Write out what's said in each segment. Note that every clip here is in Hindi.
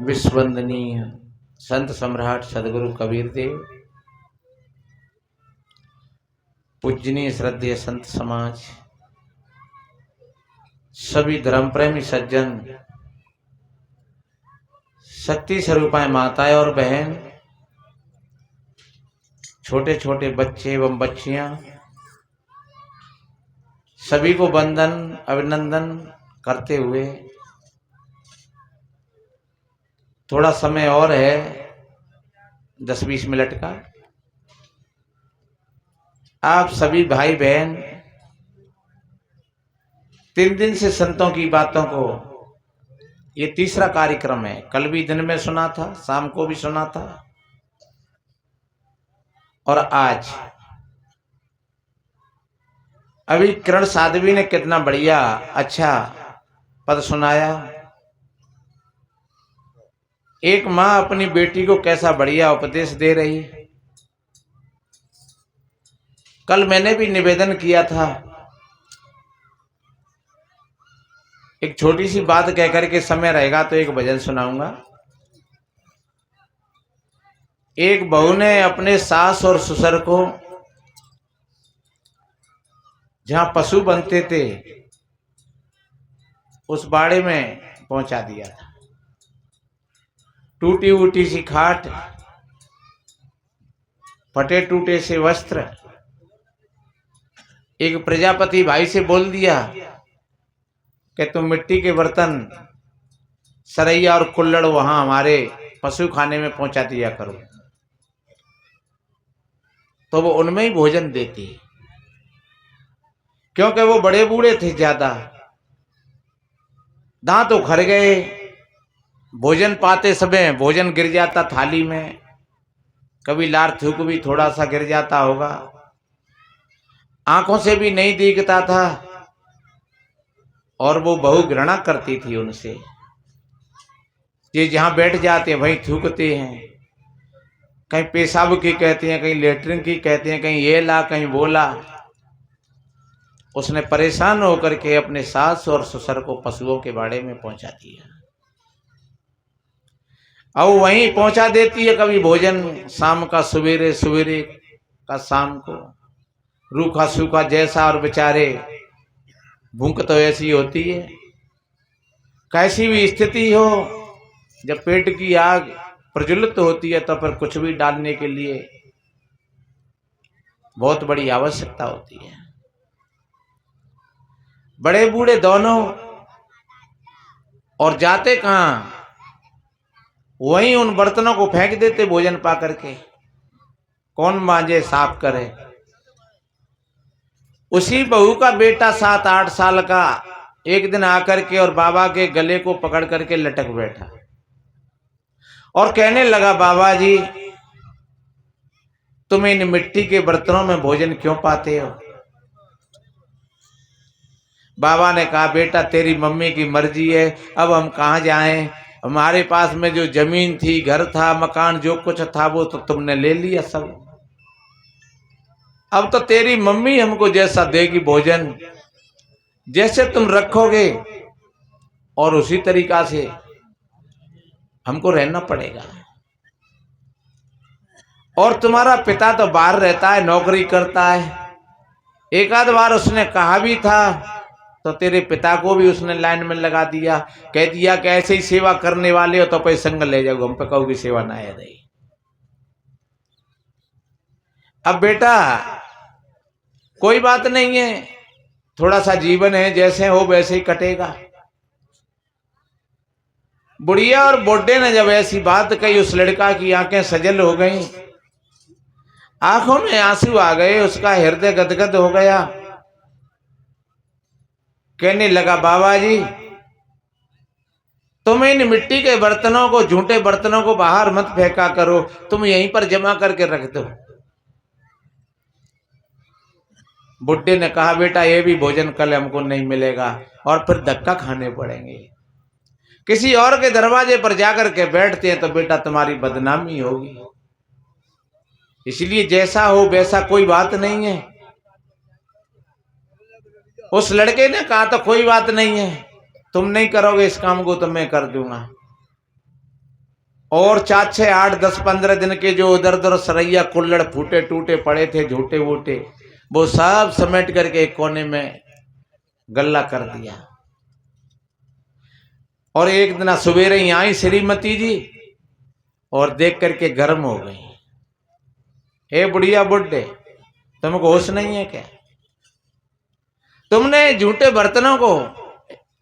विश्ववंदनीय संत सम्राट सदगुरु कबीर देव, पूजनीय श्रद्धेय संत समाज, सभी धर्म प्रेमी सज्जन, शक्ति स्वरूपाएं माताएं और बहन, छोटे छोटे बच्चे एवं बच्चियां, सभी को वंदन अभिनंदन करते हुए थोड़ा समय और है 10-20 मिनट का। आप सभी भाई बहन 3 दिन से संतों की बातों को, ये तीसरा कार्यक्रम है। कल भी दिन में सुना था, शाम को भी सुना था और आज अभी किरण साध्वी ने कितना बढ़िया अच्छा पद सुनाया। एक माँ अपनी बेटी को कैसा बढ़िया उपदेश दे रही। कल मैंने भी निवेदन किया था, एक छोटी सी बात कहकर के समय रहेगा तो एक भजन सुनाऊंगा। एक बहू ने अपने सास और ससुर को जहां पशु बनते थे उस बाड़े में पहुंचा दिया था। टूटी उटी सी खाट, फटे टूटे से वस्त्र। एक प्रजापति भाई से बोल दिया कि तुम मिट्टी के बर्तन, सरैया और कुल्लड़ वहां हमारे पशु खाने में पहुंचा दिया करो, तो वो उनमें ही भोजन देती। क्योंकि वो बड़े बूढ़े थे, ज्यादा दांत उखड़ गए, भोजन पाते समय भोजन गिर जाता थाली में, कभी लार थूक भी थोड़ा सा गिर जाता होगा, आंखों से भी नहीं दिखता था और वो बहु घृणा करती थी उनसे। ये जहां बैठ जाते हैं वहीं थूकते हैं, कहीं पेशाब की कहते हैं, कहीं लेटरिन की कहते हैं, कहीं ये ला कहीं वो ला। उसने परेशान होकर के अपने सास और ससुर को पशुओं के बाड़े में पहुंचा दिया। अब वहीं पहुंचा देती है कभी भोजन शाम का, सवेरे सवेरे का शाम को, रूखा सूखा जैसा, और बेचारे भूख तो ऐसी होती है। कैसी भी स्थिति हो, जब पेट की आग प्रज्वलित होती है तो फिर कुछ भी डालने के लिए बहुत बड़ी आवश्यकता होती है। बड़े बूढ़े दोनों, और जाते कहां, वहीं उन बर्तनों को फेंक देते भोजन पा करके। कौन मांजे साफ करे। उसी बहू का बेटा 7-8 साल का एक दिन आकर के और बाबा के गले को पकड़ करके लटक बैठा और कहने लगा, बाबा जी तुम इन मिट्टी के बर्तनों में भोजन क्यों पाते हो। बाबा ने कहा, बेटा तेरी मम्मी की मर्जी है, अब हम कहाँ जाएं। हमारे पास में जो जमीन थी, घर था, मकान, जो कुछ था वो तो तुमने ले लिया सब। अब तो तेरी मम्मी हमको जैसा देगी भोजन, जैसे तुम रखोगे और उसी तरीका से हमको रहना पड़ेगा। और तुम्हारा पिता तो बाहर रहता है, नौकरी करता है। एक आध बार उसने कहा भी था तो तेरे पिता को भी उसने लाइन में लगा दिया, कह दिया कि ऐसे ही सेवा करने वाले हो तो पैसे संग ले जाओ, हम पे कहोगे सेवा ना है रही। अब बेटा कोई बात नहीं है, थोड़ा सा जीवन है, जैसे हो वैसे ही कटेगा। बुढ़िया और बुड्ढे ने जब ऐसी बात कही, उस लड़का की आंखें सजल हो गईं, आंखों में आंसू आ गए, उसका हृदय गदगद हो गया। कहने लगा, बाबा जी तुम इन मिट्टी के बर्तनों को, झूठे बर्तनों को बाहर मत फेंका करो, तुम यहीं पर जमा करके रख दो। बुड्ढे ने कहा, बेटा ये भी भोजन कल हमको नहीं मिलेगा और फिर धक्का खाने पड़ेंगे। किसी और के दरवाजे पर जाकर के बैठते हैं तो बेटा तुम्हारी बदनामी होगी, इसलिए जैसा हो वैसा कोई बात नहीं है। उस लड़के ने कहा, तो कोई बात नहीं है, तुम नहीं करोगे इस काम को तो मैं कर दूंगा। और 4, 6, 8, 10, 15 दिन के जो उधर उधर सरैया कुल्लड़ फूटे टूटे पड़े थे झूठे वूटे, वो सब समेट करके एक कोने में गल्ला कर दिया। और एक दिन सवेरे ही आई श्रीमती जी और देख करके गर्म हो गई। ए बुढ़िया बुड्ढे, तुमको होश नहीं है क्या? तुमने झूठे बर्तनों को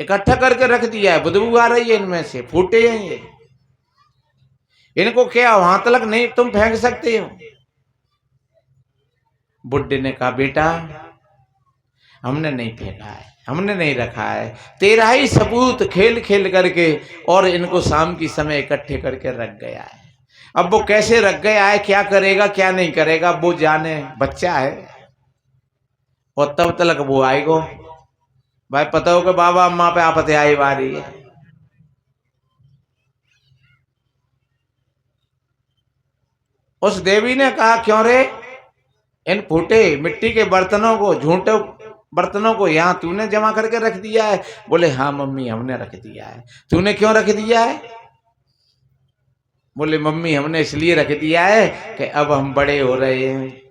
इकट्ठा करके रख दिया है, बदबू आ रही है इनमें से, फूटे हैं ये, इनको क्या वहां तक नहीं तुम फेंक सकते हो? बुड्ढे ने कहा बेटा हमने नहीं फेंका है, हमने नहीं रखा है, तेरा ही सबूत खेल खेल करके और इनको शाम की समय इकट्ठे करके रख गया है। अब वो कैसे रख गया है, क्या करेगा क्या नहीं करेगा वो जाने, बच्चा है। और तब तक वो आएगो भाई, पता हो कि बाबा अम्मा पे आपत्ति आई बारी है। उस देवी ने कहा क्यों रे, इन फूटे मिट्टी के बर्तनों को, झूठे बर्तनों को यहाँ तूने जमा करके रख दिया है? बोले हाँ मम्मी हमने रख दिया है। तूने क्यों रख दिया है? बोले मम्मी हमने इसलिए रख दिया है कि अब हम बड़े हो रहे हैं।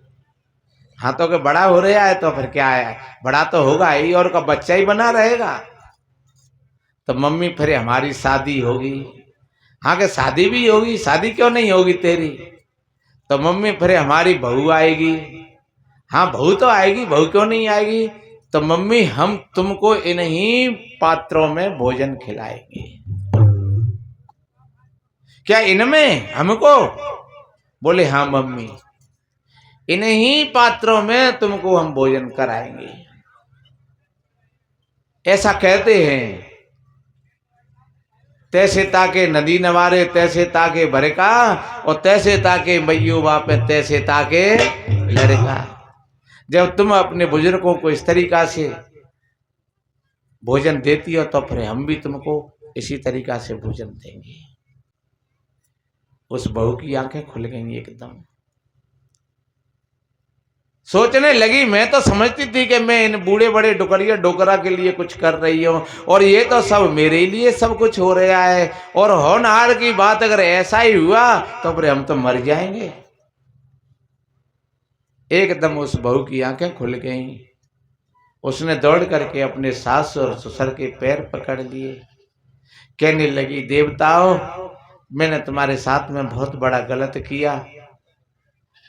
हाँ तो के बड़ा हो रहा है तो फिर क्या है, बड़ा तो होगा ही और का बच्चा ही बना रहेगा। तो मम्मी फिर हमारी शादी होगी। हाँ के शादी भी होगी, शादी क्यों नहीं होगी तेरी? तो मम्मी फिर हमारी बहू आएगी। हाँ बहू तो आएगी, बहू क्यों नहीं आएगी? तो मम्मी हम तुमको इन्हीं पात्रों में भोजन खिलाएंगे। क्या इनमें हमको? बोले हाँ मम्मी इन्हीं पात्रों में तुमको हम भोजन कराएंगे। ऐसा कहते हैं। तैसे ताके नदी नवारे, तैसे ताके भरका, और तैसे ताके मैयो बापे, तैसे ताके लड़का। जब तुम अपने बुजुर्गों को इस तरीका से भोजन देती हो तो फिर हम भी तुमको इसी तरीका से भोजन देंगे। उस बहू की आंखें खुल गई एकदम। सोचने लगी मैं तो समझती थी कि मैं इन बूढ़े बड़े डुकरिया डोकरा के लिए कुछ कर रही हूँ और ये तो सब मेरे लिए सब कुछ हो रहा है। और होनहार की बात अगर ऐसा ही हुआ तो फिर हम तो मर जाएंगे। एकदम उस बहू की आंखें खुल गईं। उसने दौड़ करके अपने सास और ससुर के पैर पकड़ लिए। कहने लगी देवताओं मैंने तुम्हारे साथ में बहुत बड़ा गलत किया,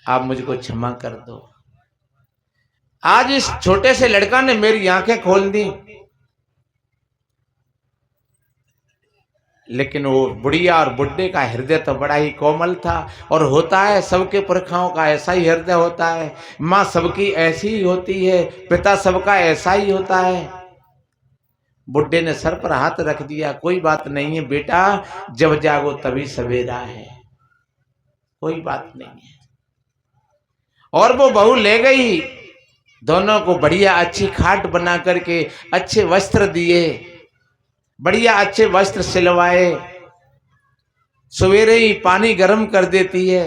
आप मुझको क्षमा कर दो। आज इस छोटे से लड़का ने मेरी आंखें खोल दी, लेकिन वो बुढ़िया और बुड्ढे का हृदय तो बड़ा ही कोमल था। और होता है सबके पुरखाओं का ऐसा ही हृदय होता है, माँ सबकी ऐसी ही होती है, पिता सबका ऐसा ही होता है। बुड्ढे ने सर पर हाथ रख दिया, कोई बात नहीं है बेटा, जब जागो तभी सवेरा है, कोई बात नहीं है। और वो बहू ले गई, दोनों को बढ़िया अच्छी खाट बना करके अच्छे वस्त्र दिए, बढ़िया अच्छे वस्त्र सिलवाए। सवेरे ही पानी गर्म कर देती है,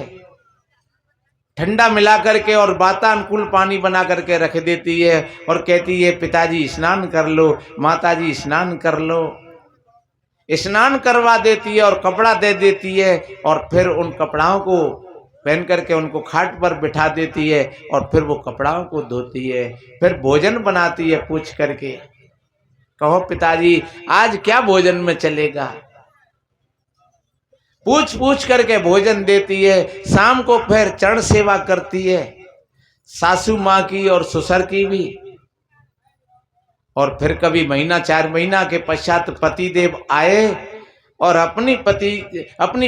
ठंडा मिला करके और वातानुकूल पानी बना करके रख देती है और कहती है पिताजी स्नान कर लो, माताजी स्नान कर लो। स्नान करवा देती है और कपड़ा दे देती है और फिर उन कपड़ाओं को पहन करके उनको खाट पर बिठा देती है और फिर वो कपड़ाओं को धोती है। फिर भोजन बनाती है पूछ करके, कहो पिताजी आज क्या भोजन में चलेगा? पूछ पूछ करके भोजन देती है। शाम को फिर चरण सेवा करती है, सासू माँ की और ससुर की भी। और फिर कभी महीना 4 महीना के पश्चात पति देव आए और अपनी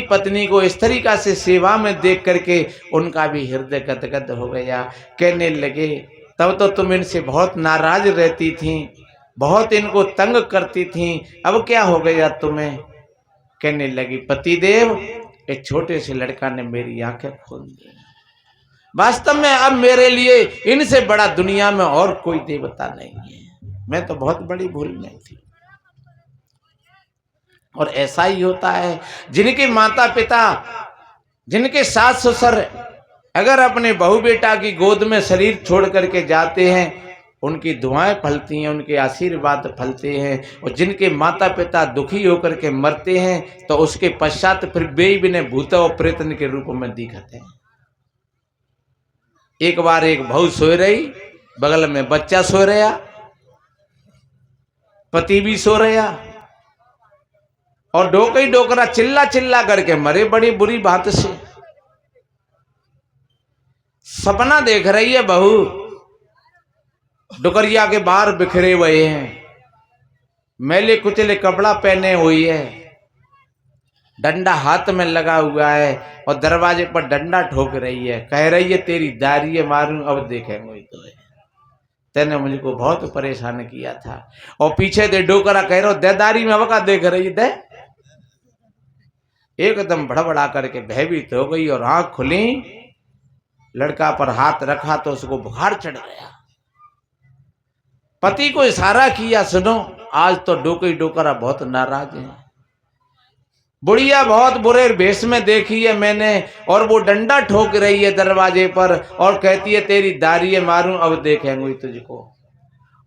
पत्नी को इस तरीका से सेवा में देख करके उनका भी हृदय गदगद हो गया। कहने लगे तब तो तुम इनसे बहुत नाराज रहती थी, बहुत इनको तंग करती थी, अब क्या हो गया तुम्हें? कहने लगी पतिदेव एक छोटे से लड़का ने मेरी आंखें खोल दी। वास्तव में अब मेरे लिए इनसे बड़ा दुनिया में और कोई देवता नहीं है, मैं तो बहुत बड़ी भूल में थी। और ऐसा ही होता है, जिनके माता पिता, जिनके सास ससुर अगर अपने बहू बेटा की गोद में शरीर छोड़ करके जाते हैं उनकी दुआएं फलती हैं, उनके आशीर्वाद फलते हैं। और जिनके माता पिता दुखी होकर के मरते हैं तो उसके पश्चात फिर वे बिने भूत और प्रेतन के रूप में दिखते हैं। एक बार एक बहू सो रही, बगल में बच्चा सो रहा, पति भी सो रहा, और डोकई डोकरा चिल्ला चिल्ला करके मरे बड़ी बुरी बात से। सपना देख रही है बहू, डुकरिया के बाहर बिखरे हुए हैं, मैले कुचले कपड़ा पहने हुई है, डंडा हाथ में लगा हुआ है और दरवाजे पर डंडा ठोक रही है। कह रही है तेरी दाढ़ी मारूं अब देखेंगे तो है, तेने मुझको बहुत परेशान किया था। और पीछे दे डोकरा कह रहा दे दाढ़ी में अब का देख रही दे। एकदम भड़बड़ा करके भयभीत हो गई और आंख खुली, लड़का पर हाथ रखा तो उसको बुखार चढ़ गया। पति को इशारा किया, सुनो आज तो डोकई डोकरा बहुत नाराज है, बुढ़िया बहुत बुरे भेष में देखी है मैंने, और वो डंडा ठोक रही है दरवाजे पर और कहती है तेरी दाढ़ी मारूं अब देखेंगे तुझको।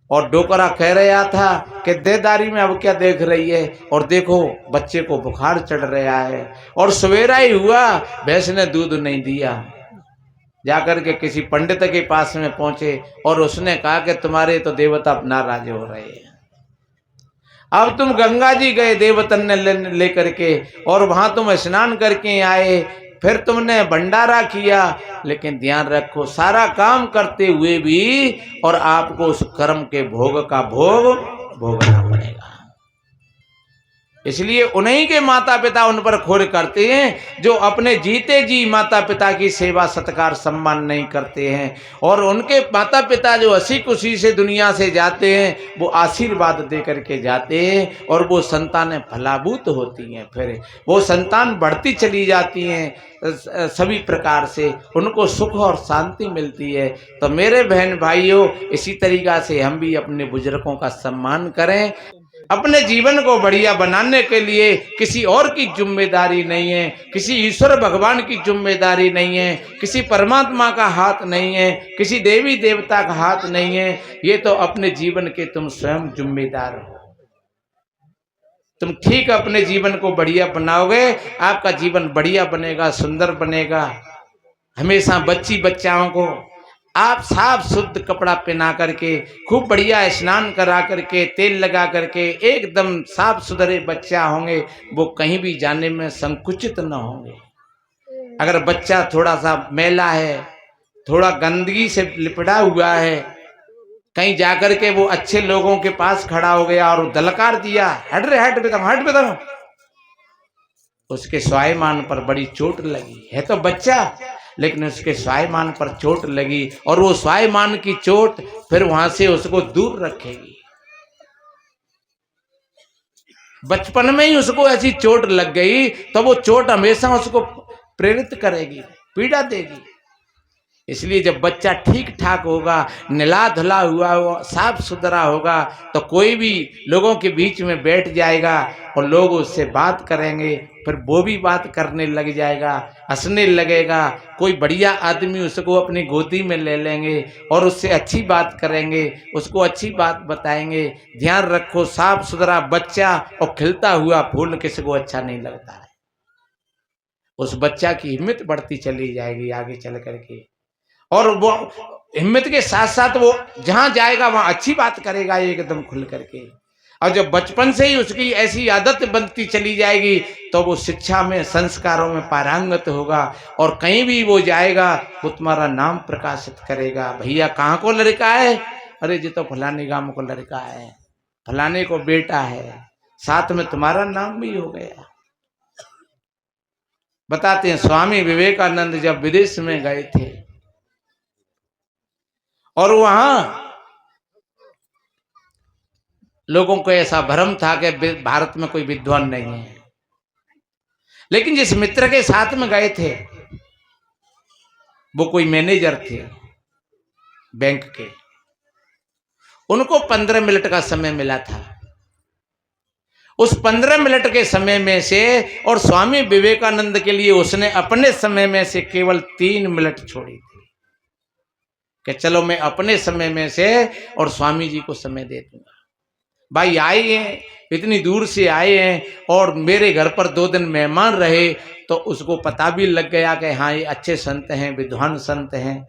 और डोकरा कह रहा था कि दे दाढ़ी में अब क्या देख रही है, और देखो बच्चे को बुखार चढ़ रहा है। और सवेरा ही हुआ, भैंस ने दूध नहीं दिया। जाकर के किसी पंडित के पास में पहुंचे और उसने कहा कि तुम्हारे तो देवता नाराज हो रहे हैं, अब तुम गंगा जी गए देवतन ने लेकर के और वहां तुम स्नान करके आए, फिर तुमने भंडारा किया, लेकिन ध्यान रखो सारा काम करते हुए भी और आपको उस कर्म के भोग का भोग भोगना पड़ेगा। इसलिए उन्हीं के माता पिता उन पर खोर करते हैं जो अपने जीते जी माता पिता की सेवा सत्कार सम्मान नहीं करते हैं, और उनके माता पिता जो हंसी खुशी से दुनिया से जाते हैं वो आशीर्वाद दे करके जाते हैं, और वो संतानें फलाभूत होती हैं, फिर वो संतान बढ़ती चली जाती हैं सभी प्रकार से, उनको सुख और शांति मिलती है। तो मेरे बहन भाइयों, इसी तरीका से हम भी अपने बुजुर्गों का सम्मान करें। अपने जीवन को बढ़िया बनाने के लिए किसी और की जिम्मेदारी नहीं है, किसी ईश्वर भगवान की जिम्मेदारी नहीं है, किसी परमात्मा का हाथ नहीं है, किसी देवी देवता का हाथ नहीं है, ये तो अपने जीवन के तुम स्वयं जिम्मेदार हो। तुम ठीक अपने जीवन को बढ़िया बनाओगे, आपका जीवन बढ़िया बनेगा, सुंदर बनेगा। हमेशा बच्ची बच्चाओं को आप साफ शुद्ध कपड़ा पहना करके, खूब बढ़िया स्नान करा करके, तेल लगा करके एकदम साफ सुथरे बच्चा होंगे, वो कहीं भी जाने में संकुचित न होंगे। अगर बच्चा थोड़ा सा मैला है, थोड़ा गंदगी से लिपटा हुआ है, कहीं जाकर के वो अच्छे लोगों के पास खड़ा हो गया और दलकार दिया हट रे हट बेटा हट बेटा, उसके स्वाभिमान पर बड़ी चोट लगी है। तो बच्चा, लेकिन उसके स्वाभिमान पर चोट लगी, और वो स्वाभिमान की चोट फिर वहां से उसको दूर रखेगी। बचपन में ही उसको ऐसी चोट लग गई तो वो चोट हमेशा उसको प्रेरित करेगी, पीड़ा देगी। इसलिए जब बच्चा ठीक ठाक होगा, नला धुला हुआ होगा, साफ सुथरा होगा, तो कोई भी लोगों के बीच में बैठ जाएगा और लोग उससे बात करेंगे, फिर वो भी बात करने लग जाएगा, हंसने लगेगा। कोई बढ़िया आदमी उसको अपनी गोदी में ले लेंगे और उससे अच्छी बात करेंगे, उसको अच्छी बात बताएंगे। ध्यान रखो, साफ सुथरा बच्चा और खिलता हुआ फूल किसी को अच्छा नहीं लगता है। उस बच्चा की हिम्मत बढ़ती चली जाएगी आगे चल करके, और वो हिम्मत के साथ साथ वो जहां जाएगा वहां अच्छी बात करेगा एकदम खुल करके। और जब बचपन से ही उसकी ऐसी आदत बनती चली जाएगी तो वो शिक्षा में, संस्कारों में पारंगत होगा, और कहीं भी वो जाएगा वो तुम्हारा नाम प्रकाशित करेगा। भैया कहाँ को लड़का है? अरे जी तो फलाने गांव को लड़का है, फलाने को बेटा है, साथ में तुम्हारा नाम भी हो गया। बताते हैं स्वामी विवेकानंद जब विदेश में गए थे और वहां लोगों को ऐसा भ्रम था कि भारत में कोई विद्वान नहीं है, लेकिन जिस मित्र के साथ में गए थे वो कोई मैनेजर थे बैंक के, उनको 15 मिनट का समय मिला था। उस 15 मिनट के समय में से और स्वामी विवेकानंद के लिए उसने अपने समय में से केवल 3 मिनट छोड़ी थी। कि चलो मैं अपने समय में से और स्वामी जी को समय दे दूंगा। भाई आए हैं, इतनी दूर से आए हैं और मेरे घर पर 2 दिन मेहमान रहे, तो उसको पता भी लग गया कि हाँ ये अच्छे संत हैं, विद्वान संत हैं।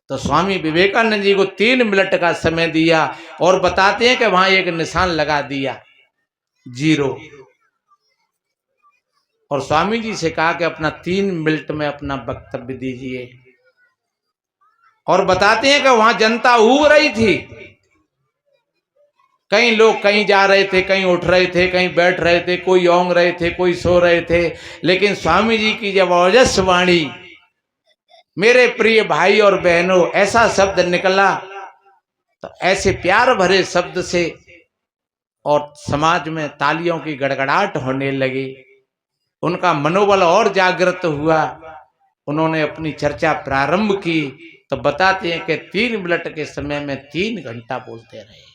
तो स्वामी विवेकानंद जी को 3 मिनट का समय दिया और बताते हैं कि वहां एक निशान लगा दिया 0, और स्वामी जी से कहा कि अपना 3 मिनट में अपना वक्तव्य दीजिए। और बताते हैं कि वहां जनता उग रही थी, कई लोग कहीं जा रहे थे, कहीं उठ रहे थे, कहीं बैठ रहे थे, कोई ओंग रहे थे, कोई सो रहे थे, लेकिन स्वामी जी की जब ओजस वाणी, मेरे प्रिय भाई और बहनों, ऐसा शब्द निकला, तो ऐसे प्यार भरे शब्द से और समाज में तालियों की गड़गड़ाहट होने लगी। उनका मनोबल और जागृत हुआ, उन्होंने अपनी चर्चा प्रारंभ की। तो बताते हैं कि 3 मिनट के समय में 3 घंटा बोलते रहे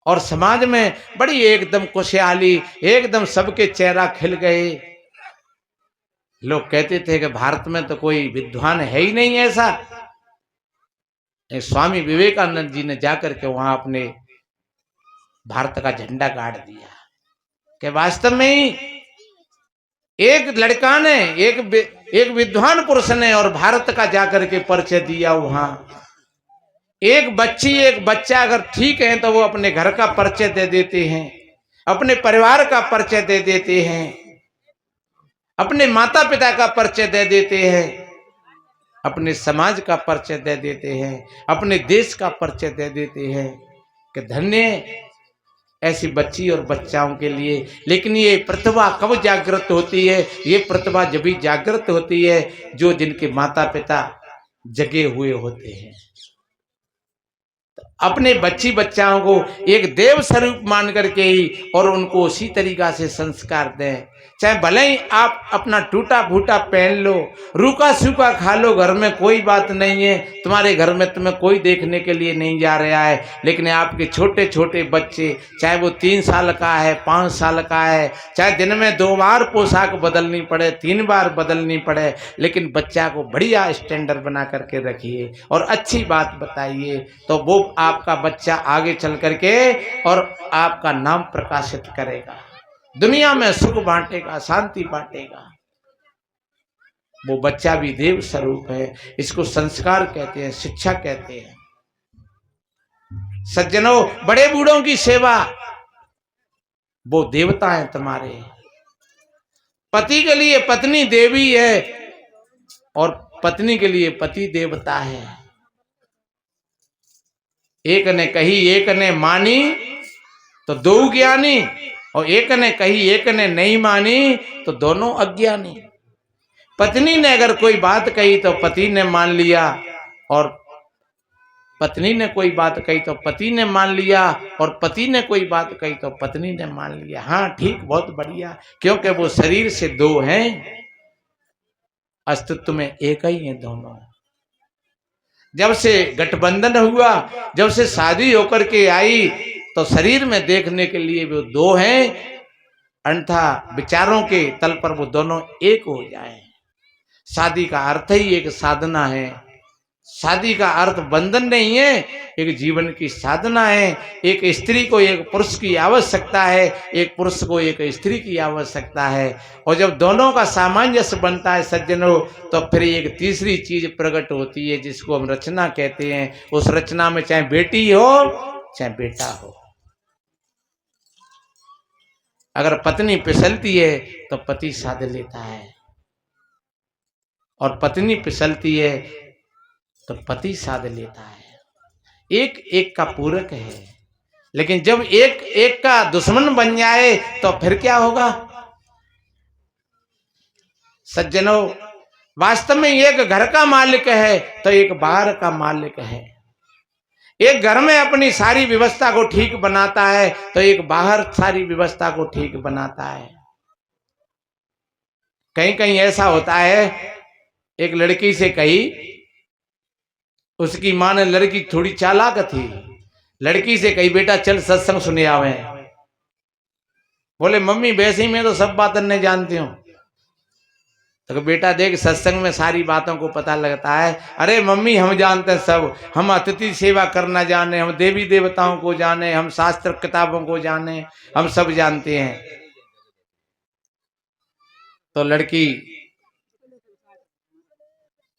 और समाज में बड़ी एकदम खुशहाली, एकदम सबके चेहरा खिल गए। लोग कहते थे कि भारत में तो कोई विद्वान है ही नहीं ऐसा। स्वामी विवेकानंद जी ने जाकर के वहां अपने भारत का झंडा गाड़ दिया कि वास्तव में ही एक लड़का ने, एक विद्वान पुरुष ने और भारत का जाकर के परिचय दिया। वहां एक बच्चा अगर ठीक है तो वो अपने घर का परिचय दे देते हैं, अपने परिवार का परिचय दे देते हैं, अपने माता पिता का परिचय दे देते हैं, अपने समाज का परिचय दे देते हैं, अपने देश का परिचय दे देते हैं कि धन्य ऐसी बच्ची और बच्चाओं के लिए। लेकिन ये प्रतिभा कब जागृत होती है? ये प्रतिभा जब भी जागृत होती है जो जिनके माता पिता जगे हुए होते हैं। अपने बच्ची बच्चाओं को एक देव स्वरूप मान करके ही और उनको उसी तरीका से संस्कार दें। चाहे भले ही आप अपना टूटा फूटा पहन लो, रूखा सूखा खा लो, घर में कोई बात नहीं है, तुम्हारे घर में तुम्हें कोई देखने के लिए नहीं जा रहा है, लेकिन आपके छोटे छोटे बच्चे, चाहे वो 3 साल का है, 5 साल का है, चाहे दिन में 2 बार पोशाक बदलनी पड़े, 3 बार बदलनी पड़े, लेकिन बच्चा को बढ़िया स्टैंडर्ड बना करके रखिए और अच्छी बात बताइए, तो वो आपका बच्चा आगे चल करके और आपका नाम प्रकाशित करेगा, दुनिया में सुख बांटेगा, शांति बांटेगा। वो बच्चा भी देव स्वरूप है। इसको संस्कार कहते हैं, शिक्षा कहते हैं। सज्जनों, बड़े बूढ़ों की सेवा, वो देवता है तुम्हारे। पति के लिए पत्नी देवी है और पत्नी के लिए पति देवता है। एक ने कही एक ने मानी तो 2 ज्ञानी, और एक ने कही एक ने नहीं मानी तो दोनों अज्ञानी। पत्नी ने अगर कोई बात कही तो पति ने मान लिया, और पत्नी ने कोई बात कही तो पति ने मान लिया, और पति ने कोई बात कही तो पत्नी ने मान लिया। हाँ ठीक, बहुत बढ़िया, क्योंकि वो शरीर से 2 हैं, अस्तित्व में एक ही है दोनों। जब से गठबंधन हुआ, जब से शादी होकर के आई, तो शरीर में देखने के लिए वो 2 हैं, अन्यथा विचारों के तल पर वो दोनों एक हो जाए। शादी का अर्थ ही एक साधना है। शादी का अर्थ बंधन नहीं है, एक जीवन की साधना है। एक स्त्री को एक पुरुष की आवश्यकता है, एक पुरुष को एक स्त्री की आवश्यकता है, और जब दोनों का सामंजस्य बनता है सज्जनों, तो फिर एक तीसरी चीज प्रकट होती है जिसको हम रचना कहते हैं। उस रचना में चाहे बेटी हो चाहे बेटा हो, अगर पत्नी फिसलती है तो पति साध लेता है, और पत्नी फिसलती है तो पति साध लेता है। एक एक का पूरक है। लेकिन जब एक एक का दुश्मन बन जाए तो फिर क्या होगा? सज्जनों, वास्तव में एक घर का मालिक है तो एक बाहर का मालिक है। एक घर में अपनी सारी व्यवस्था को ठीक बनाता है तो एक बाहर सारी व्यवस्था को ठीक बनाता है। कहीं कहीं ऐसा होता है, एक लड़की से कही, उसकी मां ने, लड़की थोड़ी चालाक थी, लड़की से कही बेटा चल सत्संग सुने आवे। बोले मम्मी वैसे ही मैं तो सब बातें नहीं जानती हूं। तो बेटा देख सत्संग में सारी बातों को पता लगता है। अरे मम्मी हम जानते हैं सब, हम अतिथि सेवा करना जाने, हम देवी देवताओं को जाने, हम शास्त्र किताबों को जाने, हम सब जानते हैं। तो लड़की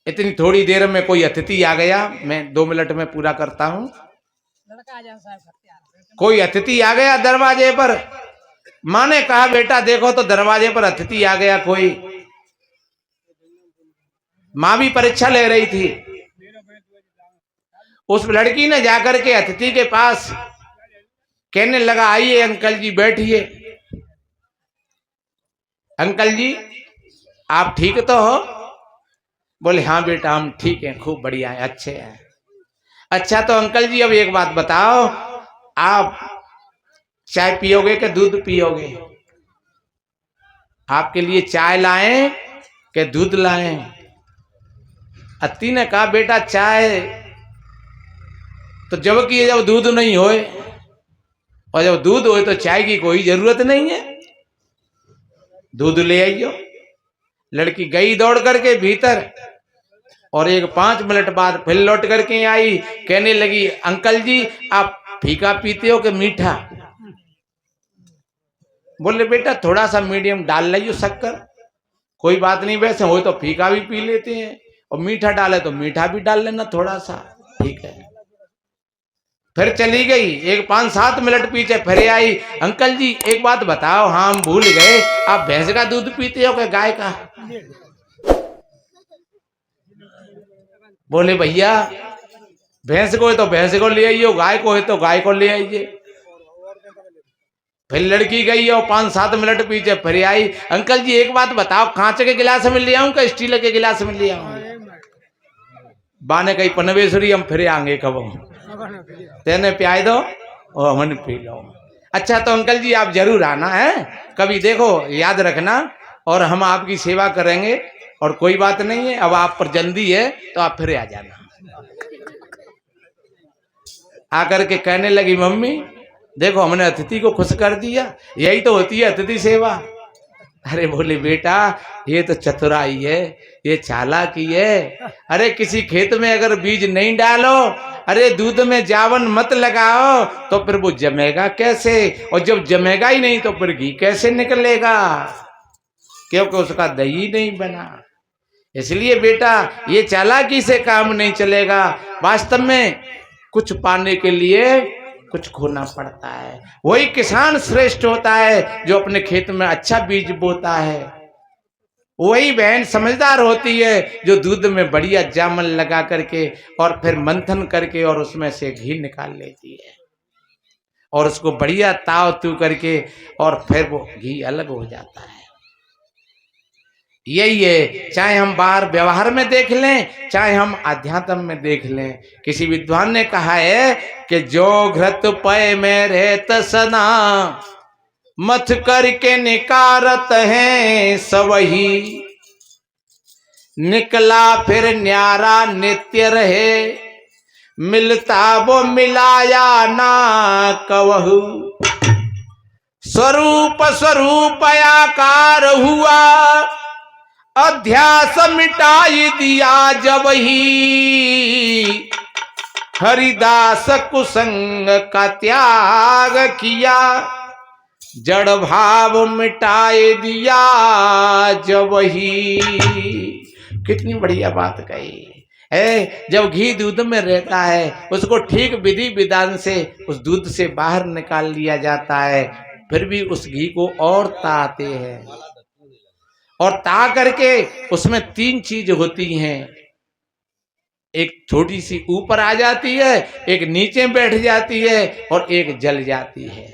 इतनी थोड़ी देर में कोई अतिथि आ गया, मैं 2 मिनट में पूरा करता हूं। कोई अतिथि आ गया दरवाजे पर। माँ ने कहा बेटा देखो तो दरवाजे पर अतिथि आ गया कोई। माँ भी परीक्षा ले रही थी। उस लड़की ने जाकर के अतिथि के पास कहने लगा आइए अंकल जी बैठिए। अंकल जी आप ठीक तो हो? बोले हाँ बेटा हम ठीक हैं, खूब बढ़िया है, अच्छे हैं। अच्छा तो अंकल जी अब एक बात बताओ, आप चाय पियोगे कि दूध पियोगे? आपके लिए चाय लाएं कि दूध लाएं? अत्ती ने कहा बेटा चाय तो जब दूध नहीं होए, और जब दूध होए तो चाय की कोई जरूरत नहीं है, दूध ले आइयो। लड़की गई दौड़ करके भीतर और एक 5 मिनट बाद फिर लौट करके आई, कहने लगी अंकल जी आप फीका पीते हो कि मीठा? बोले बेटा थोड़ा सा मीडियम डाल लियो शक्कर, कोई बात नहीं, वैसे हो तो फीका भी पी लेते हैं और मीठा डाले तो मीठा भी डाल लेना थोड़ा सा, ठीक है। फिर चली गई। एक 5-7 मिनट पीछे फिर आई, अंकल जी एक बात बताओ, हाँ हम भूल गए, आप भैंस का दूध पीते हो कि गाय का? बोले भैया भैंस को है तो भैंस को ले आइयो, गाय को है तो गाय को ले आइए। फिर लड़की गई और 5-7 मिनट पीछे फिर आई, अंकल जी एक बात बताओ, कांच के गिलास में ले आऊं कि स्टील के गिलास में ले आऊं? बाने कही पनवेश्वरी हम फिर आएंगे कब, तेने प्याय दो और हमने पी लो। अच्छा तो अंकल जी आप जरूर आना है कभी, देखो याद रखना, और हम आपकी सेवा करेंगे, और कोई बात नहीं है, अब आप पर जल्दी है तो आप फिर आ जाना। आकर के कहने लगी मम्मी देखो हमने अतिथि को खुश कर दिया, यही तो होती है अतिथि सेवा। अरे बोले बेटा ये तो चतुराई है, ये चालाकी है। अरे किसी खेत में अगर बीज नहीं डालो, अरे दूध में जावन मत लगाओ तो फिर वो जमेगा कैसे, और जब जमेगा ही नहीं तो फिर घी कैसे निकलेगा, क्योंकि उसका दही नहीं बना। इसलिए बेटा ये चालाकी से काम नहीं चलेगा, वास्तव में कुछ पाने के लिए कुछ खोना पड़ता है। वही किसान श्रेष्ठ होता है जो अपने खेत में अच्छा बीज बोता है। वही बहन समझदार होती है जो दूध में बढ़िया जामन लगा करके और फिर मंथन करके और उसमें से घी निकाल लेती है, और उसको बढ़िया ताव तू करके और फिर वो घी अलग हो जाता है। यही है, चाहे हम बाहर व्यवहार में देख लें, चाहे हम अध्यात्म में देख लें। किसी विद्वान ने कहा है कि जो घृत पय में रहत सना, मथ करके निकारत हैं सवही, निकला फिर न्यारा नित्य रहे, मिलता वो मिलाया ना कवहु, स्वरूप स्वरूप आकार हुआ, अध्यास मिटाई दिया जब ही, हरिदास कुसंग का त्याग किया, जड़ भाव मिटाए दिया जब ही। कितनी बढ़िया बात कही है। जब घी दूध में रहता है उसको ठीक विधि विधान से उस दूध से बाहर निकाल लिया जाता है, फिर भी उस घी को और ताते हैं, और ता करके उसमें 3 चीज होती हैं, एक छोटी सी ऊपर आ जाती है, एक नीचे बैठ जाती है और एक जल जाती है।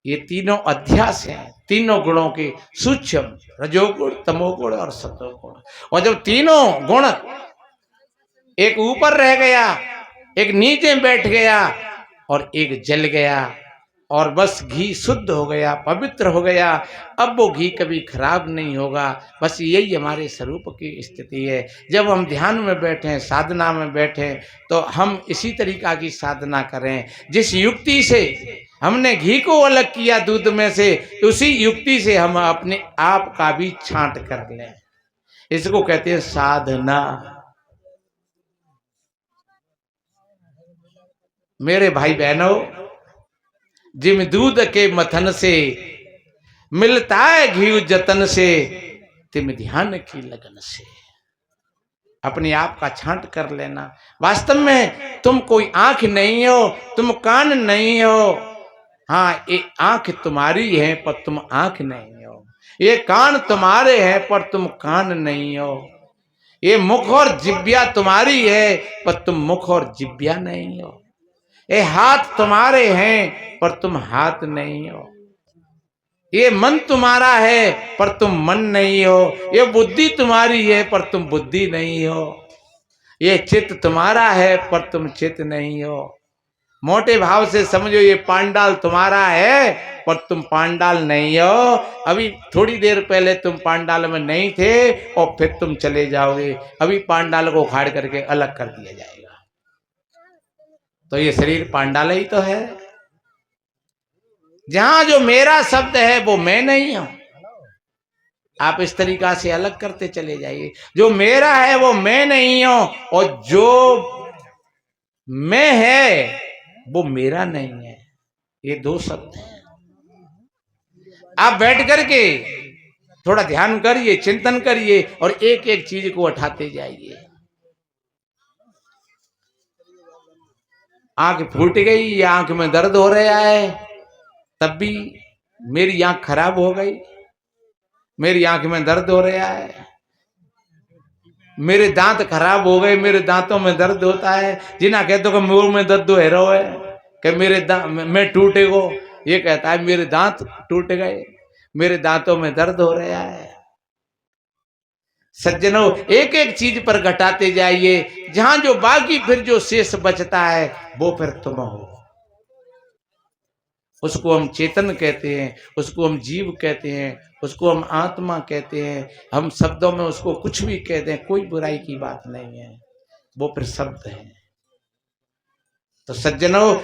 ये तीनों अध्यास हैं, तीनों गुणों के सूक्ष्म, रजोगुण तमोगुण और सतोगुण। और जब तीनों गुण एक ऊपर रह गया, एक नीचे बैठ गया और एक जल गया, और बस घी शुद्ध हो गया, पवित्र हो गया, अब वो घी कभी खराब नहीं होगा। बस यही हमारे स्वरूप की स्थिति है। जब हम ध्यान में बैठें, साधना में बैठें, तो हम इसी तरीका की साधना करें। जिस युक्ति से हमने घी को अलग किया दूध में से, उसी युक्ति से हम अपने आप का भी छांट कर लें। इसको कहते हैं साधना। मेरे भाई बहनों, जिम दूध के मथन से मिलता है घी जतन से, तिम ध्यान की लगन से। अपने आप का छांट कर लेना। वास्तव में तुम कोई आंख नहीं हो, तुम कान नहीं हो। हाँ, ये आंख तुम्हारी है पर तुम आंख नहीं हो। ये कान तुम्हारे हैं पर तुम कान नहीं हो। ये मुख और जिब्या तुम्हारी है पर तुम मुख और जिब्या नहीं हो। ये हाथ तुम्हारे हैं पर तुम हाथ नहीं हो। ये मन तुम्हारा है पर तुम मन नहीं हो। ये बुद्धि तुम्हारी है पर तुम बुद्धि नहीं हो। ये चित्त तुम्हारा है पर तुम चित्त नहीं हो। मोटे भाव से समझो, ये पांडाल तुम्हारा है पर तुम पांडाल नहीं हो। अभी थोड़ी देर पहले तुम पांडाल में नहीं थे और फिर तुम चले जाओगे। अभी पांडाल को उखाड़ करके अलग कर दिया जाएगा। तो ये शरीर पांडाल ही तो है। जहां जो मेरा शब्द है वो मैं नहीं हूं। आप इस तरीका से अलग करते चले जाइए। जो मेरा है वो मैं नहीं हूं, और जो मैं है वो मेरा नहीं है। ये दो शब्द हैं। आप बैठ करके थोड़ा ध्यान करिए, चिंतन करिए और एक एक चीज को उठाते जाइए। आंख फूट गई या आंख में दर्द हो रहा है, तब भी मेरी आंख खराब हो गई, मेरी आंख में दर्द हो रहा है। मेरे दांत खराब हो गए, मेरे दांतों में दर्द होता है। जिना कहते हो मुंह में दर्द हो रहा है कि मेरे मैं टूटे गो, ये कहता है मेरे दांत टूट गए, मेरे दांतों में दर्द हो रहा है। सज्जनों, एक एक चीज पर घटाते जाइए। जहां जो बाकी फिर जो शेष बचता है वो फिर तुम हो। उसको हम चेतन कहते हैं, उसको हम जीव कहते हैं, उसको हम आत्मा कहते हैं। हम शब्दों में उसको कुछ भी कहते हैं, कोई बुराई की बात नहीं है, वो फिर शब्द है। तो सज्जनों,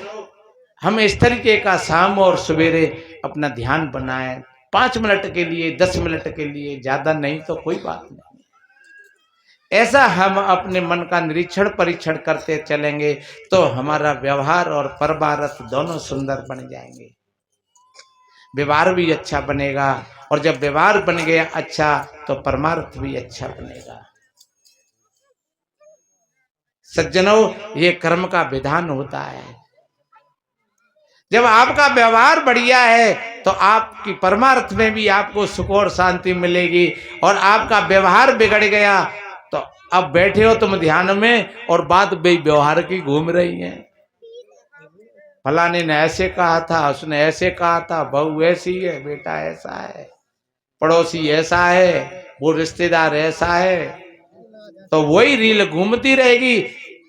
हम इस तरीके का शाम और सवेरे अपना ध्यान बनाएं। 5 मिनट के लिए, 10 मिनट के लिए, ज्यादा नहीं तो कोई बात नहीं। ऐसा हम अपने मन का निरीक्षण परीक्षण करते चलेंगे तो हमारा व्यवहार और परमार्थ दोनों सुंदर बन जाएंगे। व्यवहार भी अच्छा बनेगा, और जब व्यवहार बन गया अच्छा तो परमार्थ भी अच्छा बनेगा। सज्जनों, ये कर्म का विधान होता है। जब आपका व्यवहार बढ़िया है तो आपकी परमार्थ में भी आपको सुख और शांति मिलेगी। और आपका व्यवहार बिगड़ गया तो अब बैठे हो तुम ध्यान में और बात व्यवहार की घूम रही है। फलाने ने ऐसे कहा था, उसने ऐसे कहा था, बहू ऐसी है, बेटा ऐसा है, पड़ोसी ऐसा है, वो रिश्तेदार ऐसा है, तो वही रील घूमती रहेगी।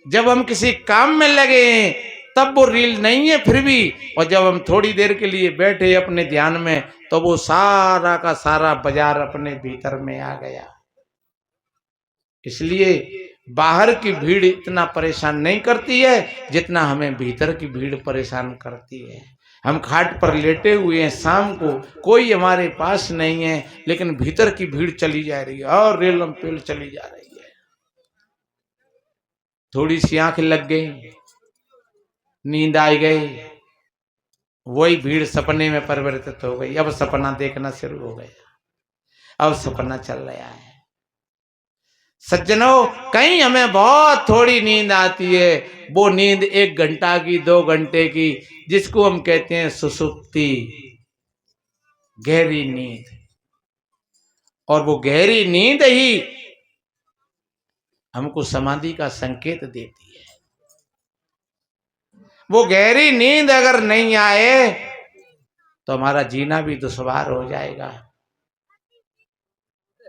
जब हम किसी काम में लगे तब वो रील नहीं है फिर भी, और जब हम थोड़ी देर के लिए बैठे अपने ध्यान में तो वो सारा का सारा बाजार अपने भीतर में आ गया। इसलिए बाहर की भीड़ इतना परेशान नहीं करती है जितना हमें भीतर की भीड़ परेशान करती है। हम खाट पर लेटे हुए हैं, शाम को कोई हमारे पास नहीं है, लेकिन भीतर की भीड़ चली जा रही है और रेलम पेल चली जा रही है। थोड़ी सी आंख लग गई, नींद आ गई, वही भीड़ सपने में परिवर्तित हो गई। अब सपना देखना शुरू हो गया, अब सपना चल रहा है। सज्जनों, कहीं हमें बहुत थोड़ी नींद आती है, वो नींद 1 घंटा की, 2 घंटे की, जिसको हम कहते हैं सुसुप्ति, गहरी नींद। और वो गहरी नींद ही हमको समाधि का संकेत देती है। वो गहरी नींद अगर नहीं आए तो हमारा जीना भी दुश्वार हो जाएगा।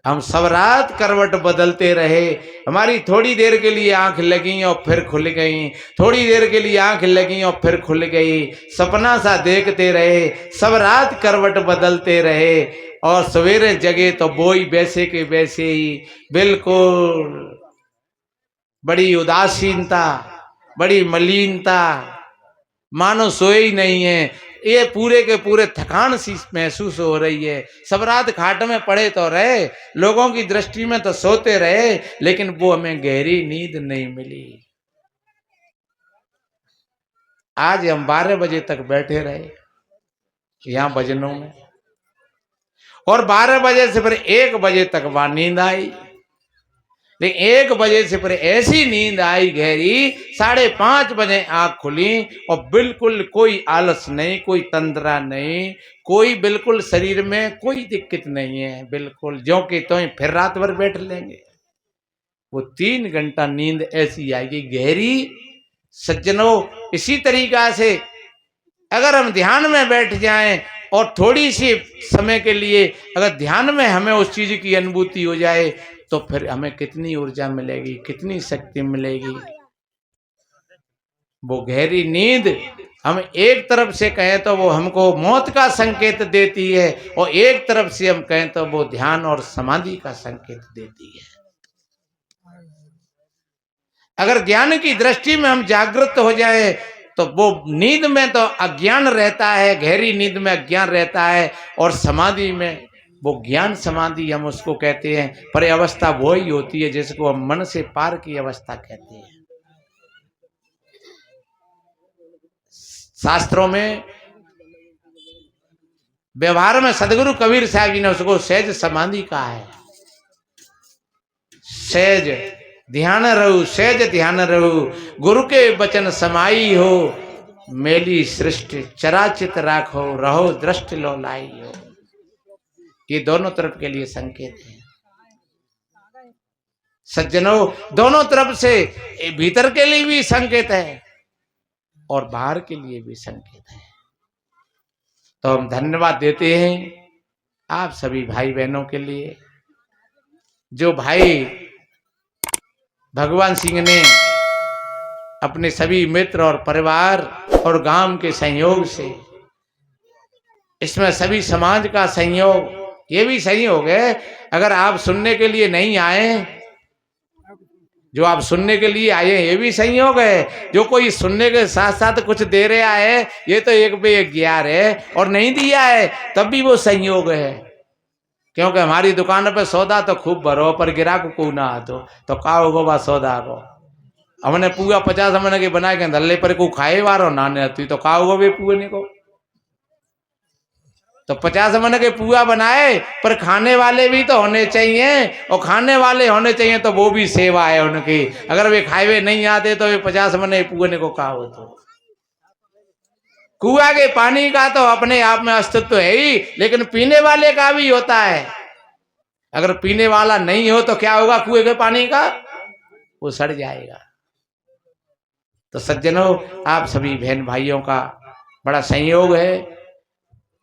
हम सब रात करवट बदलते रहे, हमारी थोड़ी देर के लिए आंख लगी और फिर खुल गई, थोड़ी देर के लिए आंख लगी और फिर खुल गई, सपना सा देखते रहे, सब रात करवट बदलते रहे, और सवेरे जगे तो वही वैसे के वैसे ही, बिल्कुल बड़ी उदासीनता, बड़ी मलिनता, मानो सोए ही नहीं है। ये पूरे के पूरे थकान सी महसूस हो रही है। सब रात खाट में पड़े तो रहे, लोगों की दृष्टि में तो सोते रहे, लेकिन वो हमें गहरी नींद नहीं मिली। आज हम 12 बजे तक बैठे रहे यहां भजनों में, और 12 बजे से फिर 1 बजे तक वहां नींद आई। लेकिन 1 बजे से फिर ऐसी नींद आई गहरी, 5:30 बजे आंख खुली और बिल्कुल कोई आलस नहीं, कोई तंद्रा नहीं, कोई बिल्कुल शरीर में कोई दिक्कत नहीं है, बिल्कुल जो कि तो फिर रात भर बैठ लेंगे। वो 3 घंटा नींद ऐसी आएगी गहरी। सज्जनों, इसी तरीका से अगर हम ध्यान में बैठ जाएं और थोड़ी सी समय के लिए अगर ध्यान में हमें उस चीज की अनुभूति हो जाए, तो फिर हमें कितनी ऊर्जा मिलेगी, कितनी शक्ति मिलेगी। वो गहरी नींद हम एक तरफ से कहें तो वो हमको मौत का संकेत देती है, और एक तरफ से हम कहें तो वो ध्यान और समाधि का संकेत देती है। अगर ज्ञान की दृष्टि में हम जागृत हो जाए तो वो नींद में तो अज्ञान रहता है, गहरी नींद में अज्ञान रहता है, और समाधि में वो ज्ञान समाधि हम उसको कहते हैं। पर अवस्था वो ही होती है जिसको हम मन से पार की अवस्था कहते हैं। शास्त्रों में व्यवहार में सदगुरु कबीर साहब जी ने उसको सहज समाधि कहा है। सहज ध्यान रहू, सहज ध्यान रहू, गुरु के वचन समाई हो, मेली सृष्टि चराचित राखो, रहो दृष्टि लो लाई हो। ये दोनों तरफ के लिए संकेत है सज्जनों, दोनों तरफ से, भीतर के लिए भी संकेत है और बाहर के लिए भी संकेत है। तो हम धन्यवाद देते हैं आप सभी भाई बहनों के लिए, जो भाई भगवान सिंह ने अपने सभी मित्र और परिवार और गांव के सहयोग से, इसमें सभी समाज का सहयोग, ये भी सहयोग है। अगर आप सुनने के लिए नहीं आए, जो आप सुनने के लिए आए ये भी संयोग है। जो कोई सुनने के साथ साथ कुछ दे रहा है, ये तो एक पे एक ग्यार है, और नहीं दिया है तब भी वो संयोग है। क्योंकि हमारी दुकान पे सौदा तो खूब भरो, पर गिराक को ना आतो तो का होगो बा सौदा को। हमने पूरा 50 महीने के बना के धल्ले पर को खाए वारो नाने आती तो का होगो वे पुए को। तो 50 महीने के पुआ बनाए, पर खाने वाले भी तो होने चाहिए, और खाने वाले होने चाहिए तो वो भी सेवा है उनकी। अगर वे खाए हुए नहीं आते तो वे 50 महीने पुए को का हो। तो कुआ के पानी का तो अपने आप में अस्तित्व है ही, लेकिन पीने वाले का भी होता है। अगर पीने वाला नहीं हो तो क्या होगा कुएं के पानी का? वो सड़ जाएगा। तो सज्जनों, आप सभी बहन भाइयों का बड़ा संयोग है।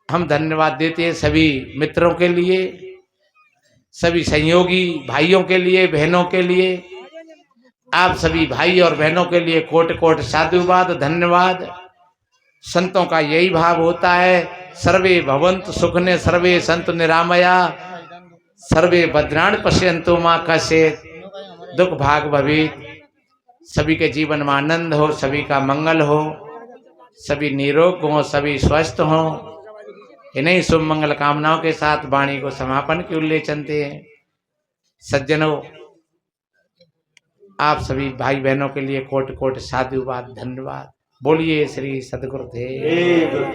हम धन्यवाद देते हैं सभी मित्रों के लिए, सभी सहयोगी भाइयों के लिए, बहनों के लिए। आप सभी भाई और बहनों के लिए कोट कोट साधुवाद, धन्यवाद। संतों का यही भाव होता है, सर्वे भवन्तु सुखने सर्वे संतु निरामया, सर्वे भद्राणि पश्यन्तु मा कश्चित् दुख भाग भवेत्। सभी के जीवन में आनंद हो, सभी का मंगल हो, सभी निरोग हो, सभी स्वस्थ हो। इन्हीं शुभ मंगल कामनाओं के साथ वाणी को समापन के लिए चलते हैं। सज्जनों, आप सभी भाई बहनों के लिए कोट कोट साधुवाद, धन्यवाद। बोलिए श्री सद्गुरुदेव।